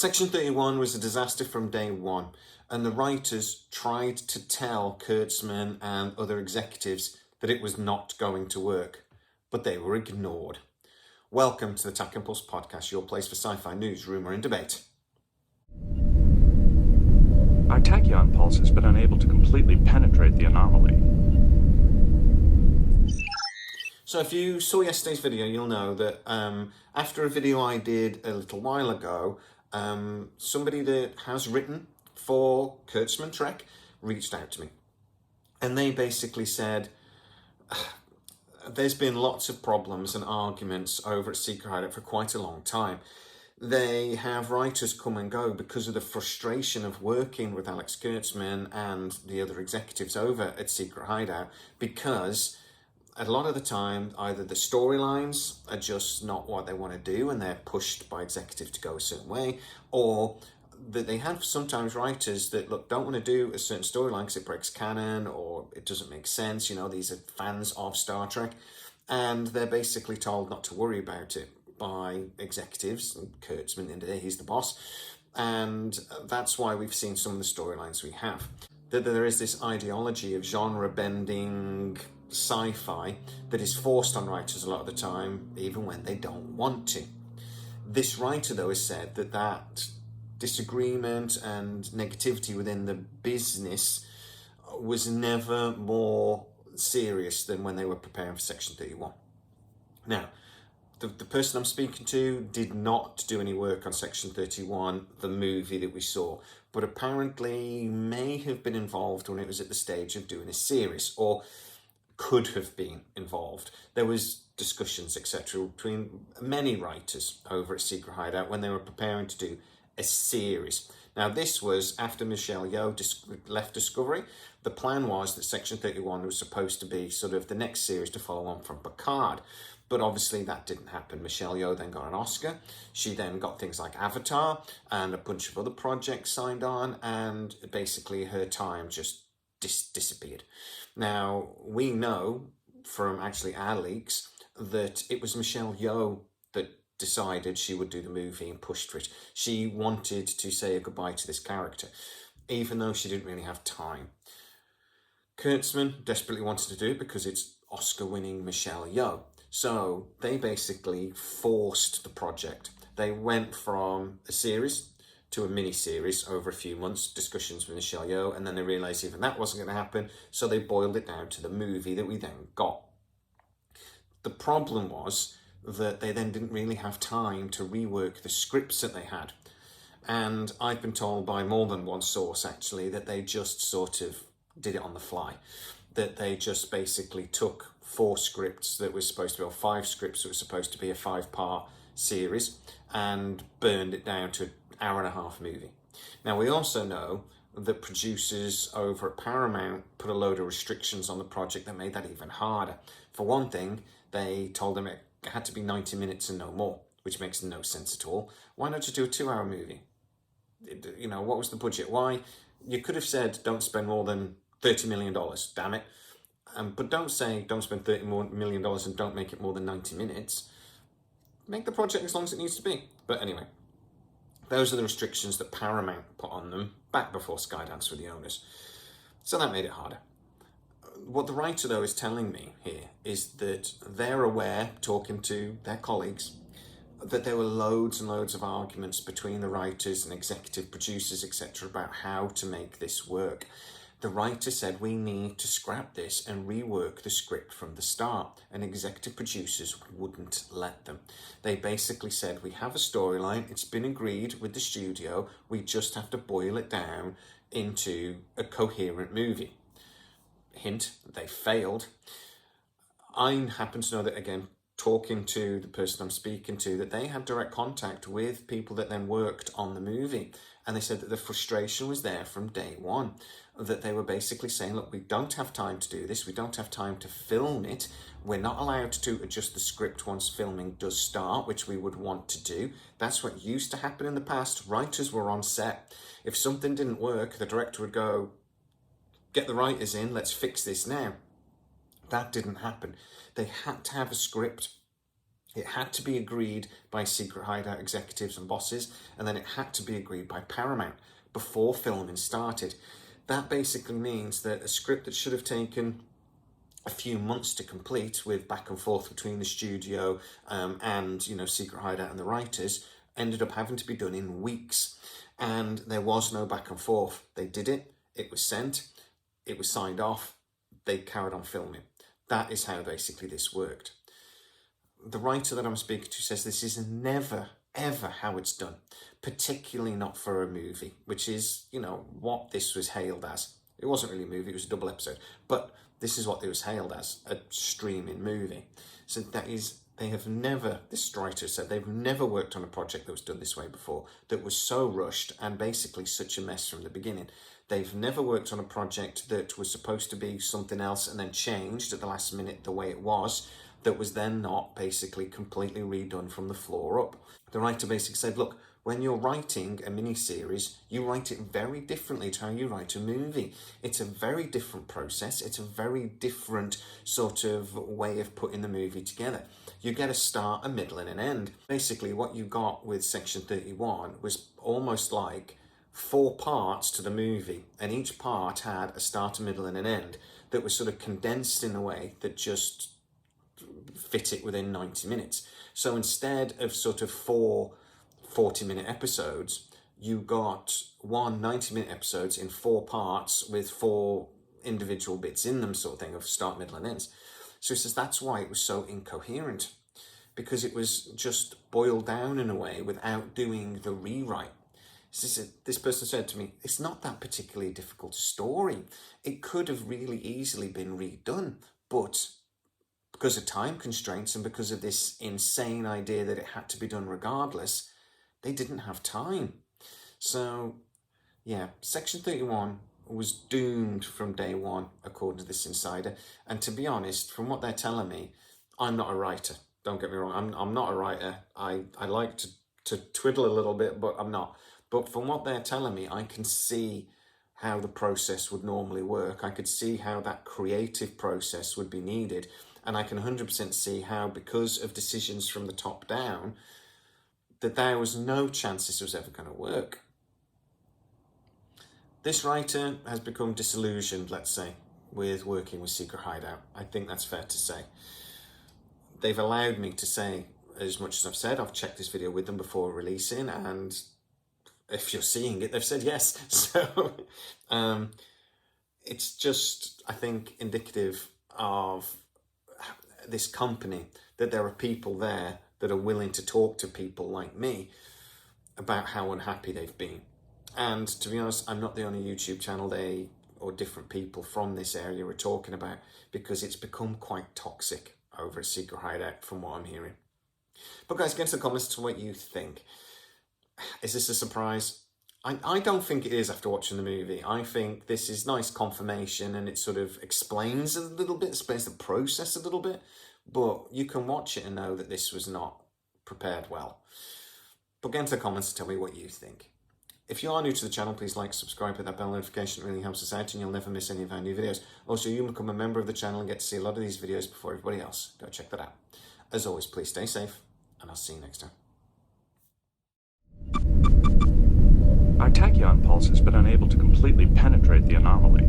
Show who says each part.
Speaker 1: Section 31 was a disaster from day one, and the writers tried to tell Kurtzman and other executives that it was not going to work, but they were ignored. Welcome to the Tech Impulse Podcast, your place for sci-fi news, rumour and debate.
Speaker 2: Our tachyon pulse has been unable to completely penetrate the anomaly.
Speaker 1: So if you saw yesterday's video, you'll know that after a video I did a little while ago, somebody that has written for Kurtzman Trek reached out to me. And they basically said, there's been lots of problems and arguments over at Secret Hideout for quite a long time. They have writers come and go because of the frustration of working with Alex Kurtzman and the other executives over at Secret Hideout, because a lot of the time, either the storylines are just not what they want to do and they're pushed by executive to go a certain way, or that they have sometimes writers that, look, don't want to do a certain storyline because it breaks canon or it doesn't make sense. You know, these are fans of Star Trek, and they're basically told not to worry about it by executives. And Kurtzman, in the end of the day, he's the boss. And that's why we've seen some of the storylines we have. That there is this ideology of genre-bending sci-fi that is forced on writers a lot of the time, even when they don't want to. This writer, though, has said that disagreement and negativity within the business was never more serious than when they were preparing for Section 31. Now, the person I'm speaking to did not do any work on Section 31, the movie that we saw, but apparently may have been involved when it was at the stage of doing a series, or could have been involved. There was discussions, etc., between many writers over at Secret Hideout when they were preparing to do a series. Now, this was after Michelle Yeoh left Discovery. The plan was that Section 31 was supposed to be sort of the next series to follow on from Picard. But obviously that didn't happen. Michelle Yeoh then got an Oscar. She then got things like Avatar and a bunch of other projects signed on, and basically her time just disappeared. Now, we know from actually our leaks that it was Michelle Yeoh that decided she would do the movie and pushed for it. She wanted to say a goodbye to this character, even though she didn't really have time. Kurtzman desperately wanted to do it because it's Oscar-winning Michelle Yeoh. So they basically forced the project. They went from a series to a mini-series over a few months, discussions with Michelle Yeoh, and then they realised even that wasn't going to happen, so they boiled it down to the movie that we then got. The problem was that they then didn't really have time to rework the scripts that they had. And I've been told by more than one source, actually, that they just sort of did it on the fly. That they just basically took 4 scripts that were supposed to be, or 5 scripts that were supposed to be a 5-part series, and burned it down to an hour-and-a-half movie. Now, we also know that producers over at Paramount put a load of restrictions on the project that made that even harder. For one thing, they told them it had to be 90 minutes and no more, which makes no sense at all. Why not just do a 2-hour movie? You know, what was the budget? Why? You could have said, don't spend more than $30 million, damn it. But don't say, don't spend $30 million and don't make it more than 90 minutes. Make the project as long as it needs to be. But anyway, those are the restrictions that Paramount put on them back before Skydance were the owners. So that made it harder. What the writer, though, is telling me here is that they're aware, talking to their colleagues, that there were loads and loads of arguments between the writers and executive producers, etc., about how to make this work. The writer said, we need to scrap this and rework the script from the start, and executive producers wouldn't let them. They basically said, we have a storyline, it's been agreed with the studio, we just have to boil it down into a coherent movie. Hint, they failed. I happen to know that, again, talking to the person I'm speaking to, that they had direct contact with people that then worked on the movie. And they said that the frustration was there from day one, that they were basically saying, look, we don't have time to do this. We don't have time to film it. We're not allowed to adjust the script once filming does start, which we would want to do. That's what used to happen in the past. Writers were on set. If something didn't work, the director would go, get the writers in, let's fix this now. That didn't happen. They had to have a script. It had to be agreed by secret hideout executives and bosses, and then it had to be agreed by Paramount before filming started. That basically means that a script that should have taken a few months to complete, with back and forth between the studio and secret hideout and the writers, ended up having to be done in weeks. And there was no back and forth. They did it, it was sent, it was signed off, they carried on filming. That is how basically this worked. The writer that I'm speaking to says this is never, ever how it's done, particularly not for a movie, which is, what this was hailed as. It wasn't really a movie, it was a double episode, but this is what it was hailed as, a streaming movie. So this writer said, they've never worked on a project that was done this way before, that was so rushed and basically such a mess from the beginning. They've never worked on a project that was supposed to be something else and then changed at the last minute the way it was, that was then not basically completely redone from the floor up. The writer basically said, look, when you're writing a mini-series, you write it very differently to how you write a movie. It's a very different process. It's a very different sort of way of putting the movie together. You get a start, a middle, and an end. Basically, what you got with Section 31 was almost like 4 parts to the movie, and each part had a start, a middle, and an end that was sort of condensed in a way that just fit it within 90 minutes. So instead of sort of 4 40-minute episodes, you got 1 90-minute episodes in 4 parts with 4 individual bits in them, sort of thing, of start, middle, and ends. So he says that's why it was so incoherent, because it was just boiled down in a way without doing the rewrite. This person said to me, it's not that particularly difficult a story. It could have really easily been redone, but because of time constraints and because of this insane idea that it had to be done regardless, they didn't have time. So, yeah, Section 31 was doomed from day one, according to this insider. And to be honest, from what they're telling me, I'm not a writer. Don't get me wrong, I'm not a writer. I like to twiddle a little bit, but I'm not. But from what they're telling me, I can see how the process would normally work. I could see how that creative process would be needed. And I can 100% see how, because of decisions from the top down, that there was no chance this was ever going to work. This writer has become disillusioned, let's say, with working with Secret Hideout. I think that's fair to say. They've allowed me to say as much as I've said. I've checked this video with them before releasing, and if you're seeing it, they've said yes. So it's just, I think, indicative of this company, that there are people there that are willing to talk to people like me about how unhappy they've been. And to be honest, I'm not the only YouTube channel or different people from this area are talking about, because it's become quite toxic over at Secret Hideout from what I'm hearing. But guys, get into the comments to what you think. Is this a surprise? I don't think it is after watching the movie. I think this is nice confirmation, and it sort of explains a little bit, explains the process a little bit, but you can watch it and know that this was not prepared well. But get into the comments to tell me what you think. If you are new to the channel, please like, subscribe, hit that bell notification. It really helps us out and you'll never miss any of our new videos. Also, you become a member of the channel and get to see a lot of these videos before everybody else. Go check that out. As always, please stay safe, and I'll see you next time.
Speaker 2: Our tachyon pulse has been unable to completely penetrate the anomaly.